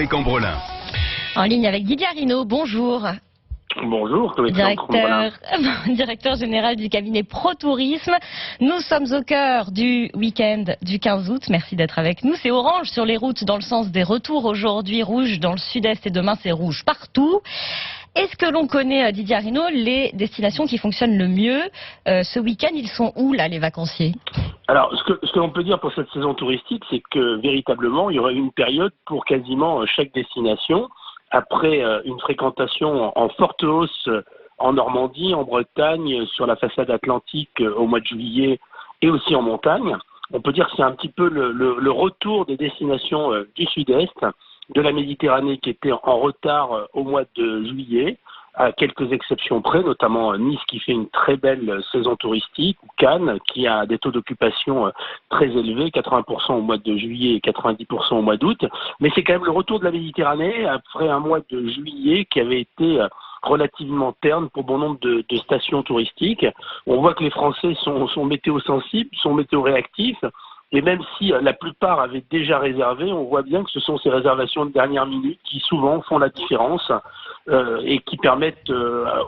Chloé Cambrolin. En ligne avec Didier Arinaud, bonjour. Bonjour, Chloé Cambrolin. Directeur général du cabinet Pro Tourisme. Nous sommes au cœur du week-end du 15 août. Merci d'être avec nous. C'est orange sur les routes dans le sens des retours aujourd'hui, rouge dans le sud-est et demain c'est rouge partout. Est-ce que l'on connaît, Didier Arinaud, les destinations qui fonctionnent le mieux ce week-end? Ils sont où là, les vacanciers? Alors, ce que l'on peut dire pour cette saison touristique, c'est que véritablement, il y aura une période pour quasiment chaque destination. Après une fréquentation en forte hausse en Normandie, en Bretagne, sur la façade atlantique au mois de juillet et aussi en montagne, on peut dire que c'est un petit peu le retour des destinations du sud-est, de la Méditerranée qui était en retard au mois de juillet, à quelques exceptions près, notamment Nice qui fait une très belle saison touristique, ou Cannes qui a des taux d'occupation très élevés, 80% au mois de juillet et 90% au mois d'août. Mais c'est quand même le retour de la Méditerranée après un mois de juillet qui avait été relativement terne pour bon nombre de stations touristiques. On voit que les Français sont météo-sensibles, sont météo-réactifs. Et même si la plupart avaient déjà réservé, on voit bien que ce sont ces réservations de dernière minute qui souvent font la différence et qui permettent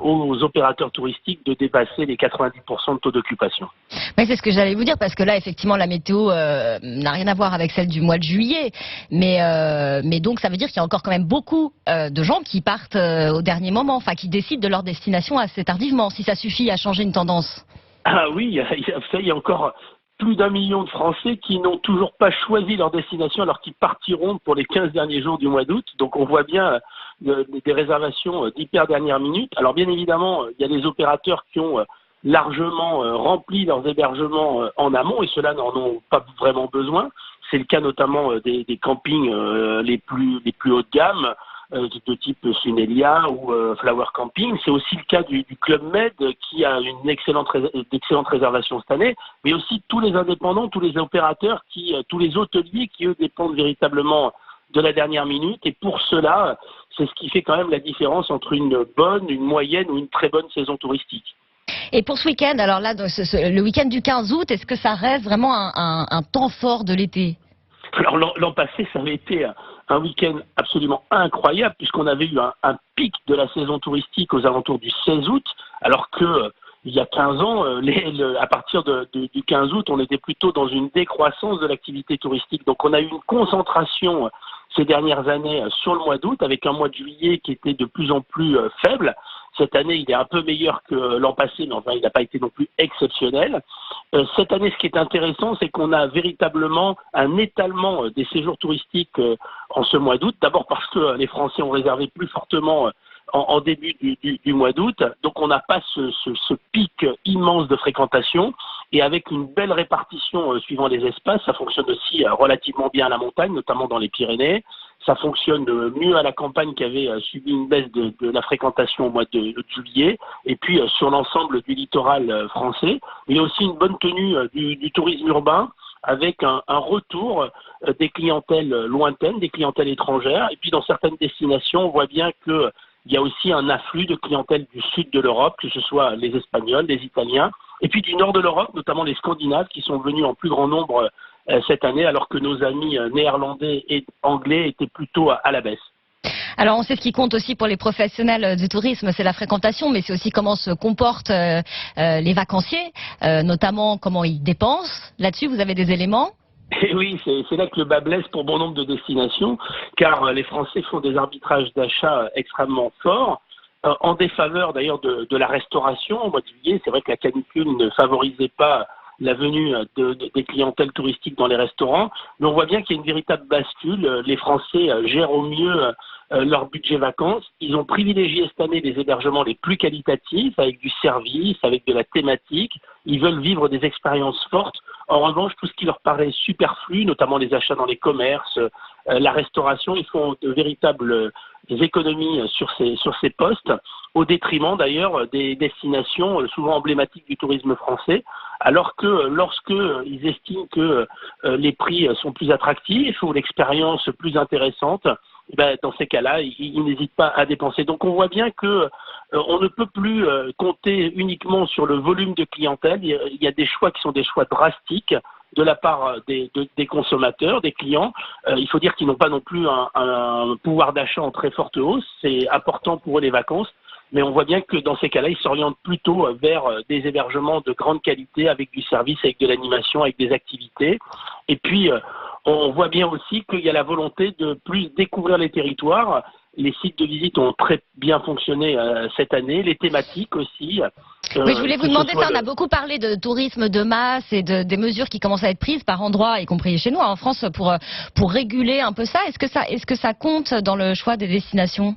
aux opérateurs touristiques de dépasser les 90% de taux d'occupation. Oui, c'est ce que j'allais vous dire, parce que là, effectivement, la météo n'a rien à voir avec celle du mois de juillet. Mais donc, ça veut dire qu'il y a encore quand même beaucoup de gens qui partent au dernier moment, enfin, qui décident de leur destination assez tardivement, si ça suffit à changer une tendance. Ah oui, il y a encore plus d'1 million de Français qui n'ont toujours pas choisi leur destination alors qu'ils partiront pour les 15 derniers jours du mois d'août. Donc on voit bien des réservations d'hyper dernière minute. Alors bien évidemment, il y a des opérateurs qui ont largement rempli leurs hébergements en amont et ceux-là n'en ont pas vraiment besoin. C'est le cas notamment des campings les plus haut de gamme, de type Sunelia ou Flower Camping. C'est aussi le cas du Club Med qui a d'excellentes réservations cette année, mais aussi tous les indépendants, tous les opérateurs, tous les hôteliers qui eux dépendent véritablement de la dernière minute. Et pour cela, c'est ce qui fait quand même la différence entre une bonne, une moyenne ou une très bonne saison touristique. Et pour ce week-end, alors là, le week-end du 15 août, est-ce que ça reste vraiment un temps fort de l'été? Alors l'an passé, ça avait été un week-end absolument incroyable puisqu'on avait eu un pic de la saison touristique aux alentours du 16 août, alors que il y a 15 ans, à partir du 15 août, on était plutôt dans une décroissance de l'activité touristique. Donc on a eu une concentration ces dernières années sur le mois d'août avec un mois de juillet qui était de plus en plus faible. Cette année, il est un peu meilleur que l'an passé, mais enfin, il n'a pas été non plus exceptionnel. Cette année, ce qui est intéressant, c'est qu'on a véritablement un étalement des séjours touristiques en ce mois d'août. D'abord parce que les Français ont réservé plus fortement en début du mois d'août. Donc, on n'a pas ce pic immense de fréquentation. Et avec une belle répartition suivant les espaces, ça fonctionne aussi relativement bien à la montagne, notamment dans les Pyrénées. Ça fonctionne mieux à la campagne qui avait subi une baisse de la fréquentation au mois de juillet. Et puis sur l'ensemble du littoral français. Il y a aussi une bonne tenue du tourisme urbain avec un retour des clientèles lointaines, des clientèles étrangères. Et puis dans certaines destinations, on voit bien qu'il y a aussi un afflux de clientèle du sud de l'Europe, que ce soit les Espagnols, les Italiens, et puis du nord de l'Europe, notamment les Scandinaves, qui sont venus en plus grand nombre cette année, alors que nos amis néerlandais et anglais étaient plutôt à la baisse. Alors on sait ce qui compte aussi pour les professionnels du tourisme, c'est la fréquentation, mais c'est aussi comment se comportent les vacanciers, notamment comment ils dépensent. Là-dessus, vous avez des éléments ? Et oui, c'est là que le bas blesse pour bon nombre de destinations, car les Français font des arbitrages d'achat extrêmement forts, en défaveur d'ailleurs de la restauration. Au mois de juillet, c'est vrai que la canicule ne favorisait pas la venue des clientèles touristiques dans les restaurants, mais on voit bien qu'il y a une véritable bascule. Les Français gèrent au mieux leur budget vacances. Ils ont privilégié cette année les hébergements les plus qualitatifs, avec du service, avec de la thématique. Ils veulent vivre des expériences fortes. En revanche, tout ce qui leur paraît superflu, notamment les achats dans les commerces, la restauration, ils font de véritables économies sur ces postes, au détriment d'ailleurs des destinations souvent emblématiques du tourisme français, alors que lorsque ils estiment que les prix sont plus attractifs ou l'expérience plus intéressante, ben, dans ces cas-là, ils n'hésitent pas à dépenser. Donc on voit bien que on ne peut plus compter uniquement sur le volume de clientèle. Il y a des choix qui sont des choix drastiques. de la part des consommateurs, des clients. Il faut dire qu'ils n'ont pas non plus un pouvoir d'achat en très forte hausse. C'est important pour eux les vacances. Mais on voit bien que dans ces cas-là, ils s'orientent plutôt vers des hébergements de grande qualité, avec du service, avec de l'animation, avec des activités. Et puis, on voit bien aussi qu'il y a la volonté de plus découvrir les territoires. Les sites de visite ont très bien fonctionné cette année, les thématiques aussi. Oui, je voulais vous demander ça, on a beaucoup parlé de tourisme de masse et des mesures qui commencent à être prises par endroits, y compris chez nous en France, pour réguler un peu ça. Est-ce que ça compte dans le choix des destinations ?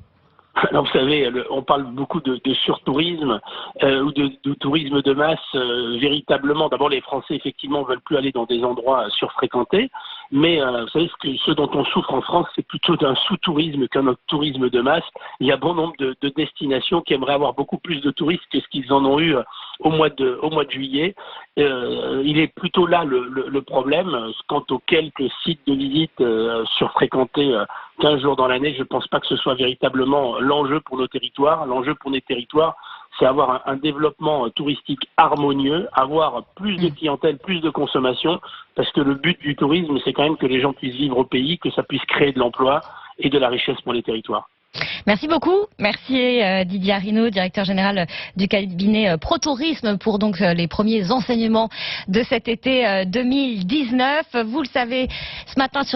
Alors, vous savez, on parle beaucoup de surtourisme ou de tourisme de masse. Véritablement, d'abord, les Français, effectivement, veulent plus aller dans des endroits surfréquentés. Mais vous savez, ce dont on souffre en France, c'est plutôt d'un sous-tourisme qu'un autre tourisme de masse. Il y a bon nombre de destinations qui aimeraient avoir beaucoup plus de touristes que ce qu'ils en ont eu au mois de juillet. Il est plutôt là le problème. Quant aux quelques sites de visite surfréquentés 15 jours dans l'année, je ne pense pas que ce soit véritablement l'enjeu pour nos territoires. L'enjeu pour nos territoires, c'est avoir un développement touristique harmonieux, avoir plus de clientèle, plus de consommation, parce que le but du tourisme, c'est quand même que les gens puissent vivre au pays, que ça puisse créer de l'emploi et de la richesse pour les territoires. Merci beaucoup. Merci Didier Arinaud, directeur général du cabinet ProTourisme, pour donc les premiers enseignements de cet été 2019. Vous le savez, ce matin sur